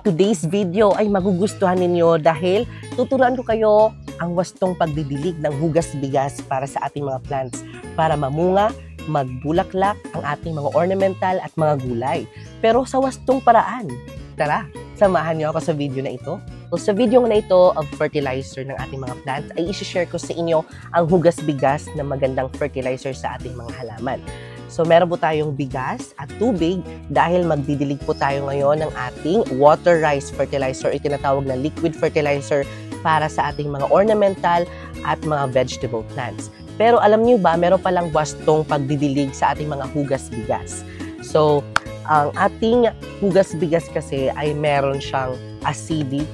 Today's video ay magugustuhan ninyo dahil tuturuan ko kayo ang wastong pagdidilig ng hugas bigas para sa ating mga plants para mamunga, magbulaklak ang ating mga ornamental at mga gulay. Pero sa wastong paraan. Tara, samahan niyo ako sa video na ito. So, sa video na ito of fertilizer ng ating mga plants ay isi-share ko sa inyo ang hugas bigas na magandang fertilizer sa ating mga halaman. So, meron po tayong bigas at tubig dahil magdidilig po tayo ngayon ng ating water-rice fertilizer, itinatawag na liquid fertilizer para sa ating mga ornamental at mga vegetable plants. Pero alam niyo ba, meron palang wastong pagdidilig sa ating mga hugas bigas. So, ang ating hugas bigas kasi ay meron siyang acidic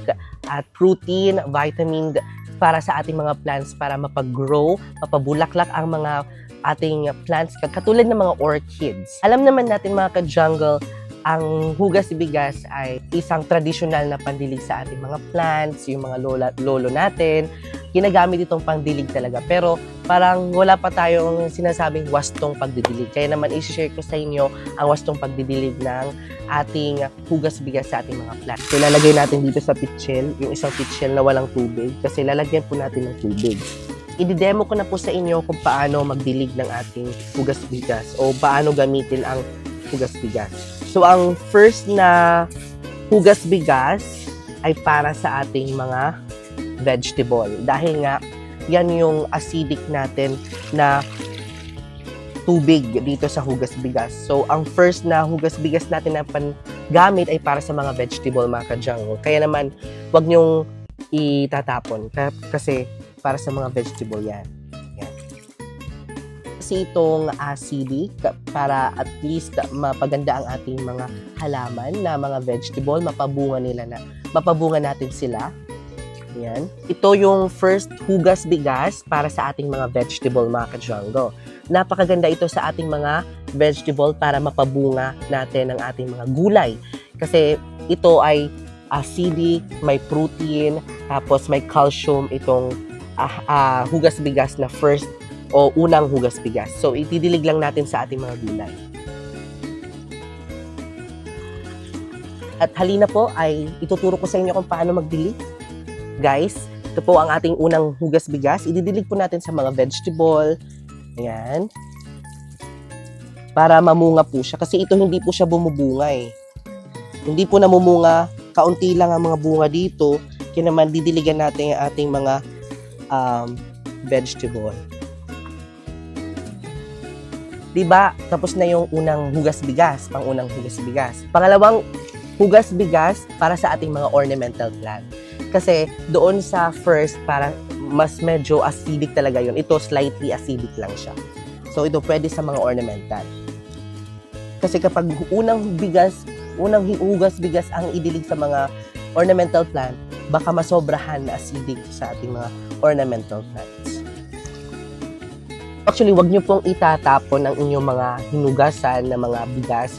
at protein, vitamin para sa ating mga plants para mapag-grow, mapabulaklak ang mga ating plants katulad ng mga orchids. Alam naman natin mga ka-jungle, ang hugas bigas ay isang tradisyonal na pandilig sa ating mga plants, yung mga lolo natin. Ginagamit itong pangdilig talaga. Pero parang wala pa tayong sinasabing wastong pagdidilig. Kaya naman i-share ko sa inyo ang wastong pagdidilig ng ating hugas bigas sa ating mga plants. So lalagay natin dito sa pitchel, yung isang pitchel na walang tubig kasi lalagyan po natin ng tubig. I-demo ko na po sa inyo kung paano magdilig ng ating hugas bigas o paano gamitin ang hugas bigas. So, ang first na hugas bigas ay para sa ating mga vegetable. Dahil nga, yan yung acidic natin na tubig dito sa hugas bigas. So, ang first na hugas bigas natin na gamit ay para sa mga vegetable, mga ka-jungle. Kaya naman, wag nyong itatapon kasi para sa mga vegetable yan. Kasi itong acidic para at least mapaganda ang ating mga halaman na mga vegetable, mapabunga natin sila. Yan. Ito yung first hugas bigas para sa ating mga vegetable, mga ka-jungle. Napakaganda ito sa ating mga vegetable para mapabunga natin ang ating mga gulay. Kasi ito ay acidic, may protein, tapos may calcium itong hugas bigas na first o unang hugas bigas. So, itidilig lang natin sa ating mga gulay. At halina po ay ituturo ko sa inyo kung paano magdilig. Guys, ito po ang ating unang hugas bigas. Ididilig po natin sa mga vegetable. Ayan. Para mamunga po siya. Kasi ito hindi po siya bumubunga eh. Hindi po namumunga. Kaunti lang ang mga bunga dito. Kaya naman didiligan natin ang ating mga vegetable. Diba? Tapos na yung unang hugas bigas, pang-unang hugas bigas. Pangalawang hugas bigas para sa ating mga ornamental plant. Kasi doon sa first, para mas medyo acidic talaga yun. Ito slightly acidic lang siya. So ito pwede sa mga ornamental. Kasi kapag unang hugas bigas ang idilig sa mga ornamental plant, baka masobrahan na acidic sa ating mga ornamental plants. Actually, wag nyo pong itatapon ang inyong mga hinugasan na mga bigas,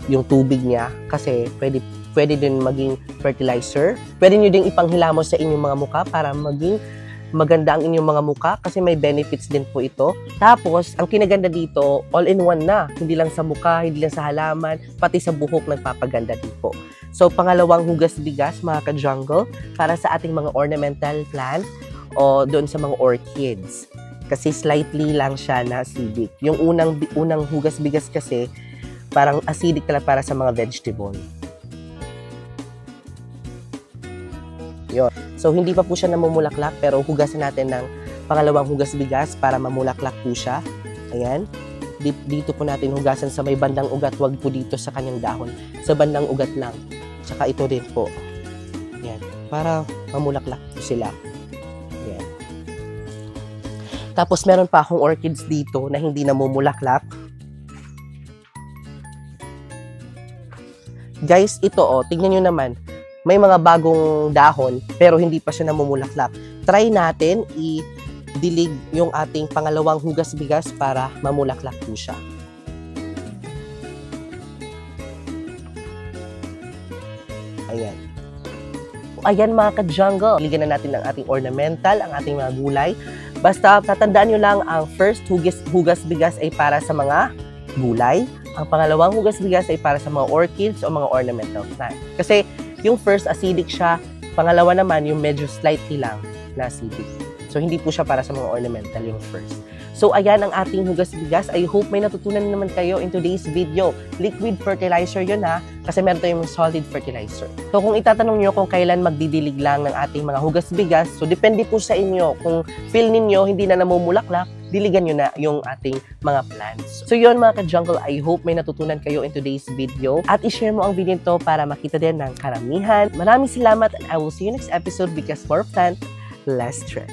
yung tubig niya, kasi pwede din maging fertilizer. Pwede nyo din ipanghilamos sa inyong mga muka para maging maganda ang inyong mga muka kasi may benefits din po ito. Tapos, ang kinaganda dito, all-in-one na. Hindi lang sa muka, hindi lang sa halaman, pati sa buhok nagpapaganda din po. So, pangalawang hugas bigas, mga ka-jungle, para sa ating mga ornamental plant o doon sa mga orchids. Kasi slightly lang siya na acidic. Yung unang hugas bigas kasi, parang acidic talaga para sa mga vegetable. Yun. So, hindi pa po siya namumulaklak, pero hugasan natin ng pangalawang hugas bigas para mamulaklak po siya. Ayan. Dito po natin hugasan sa may bandang ugat, wag po dito sa kanyang dahon. Sa bandang ugat lang. Tsaka ito din po. Ayan. Para mamulaklak po sila. Ayan. Tapos, meron pa akong orchids dito na hindi namumulaklak. Guys, ito tingnan nyo naman. May mga bagong dahon, pero hindi pa siya namumulaklak. Try natin i-dilig yung ating pangalawang hugas bigas para mamulaklak po siya. Ayan. Ayan mga ka-jungle. Diligan na natin ang ating ornamental, ang ating mga gulay. Basta tatandaan nyo lang, ang first hugas bigas ay para sa mga gulay. Ang pangalawang hugas bigas ay para sa mga orchids o mga ornamental plant. Kasi Yung first, acidic siya. Pangalawa naman, yung medyo slightly lang na acidic. So, hindi po siya para sa mga ornamental yung first. So, ayan ang ating hugas bigas. I hope may natutunan naman kayo in today's video. Liquid fertilizer yun ha, kasi meron tayong solid fertilizer. So, kung itatanong nyo kung kailan magdidilig lang ng ating mga hugas bigas, so depende po sa inyo. Kung feel ninyo hindi na namumulaklak, diligan nyo na yung ating mga plants. So yun mga ka-jungle, I hope may natutunan kayo in today's video. At i-share mo ang video nito para makita din ng karamihan. Maraming salamat and I will see you next episode because more plant, less stress.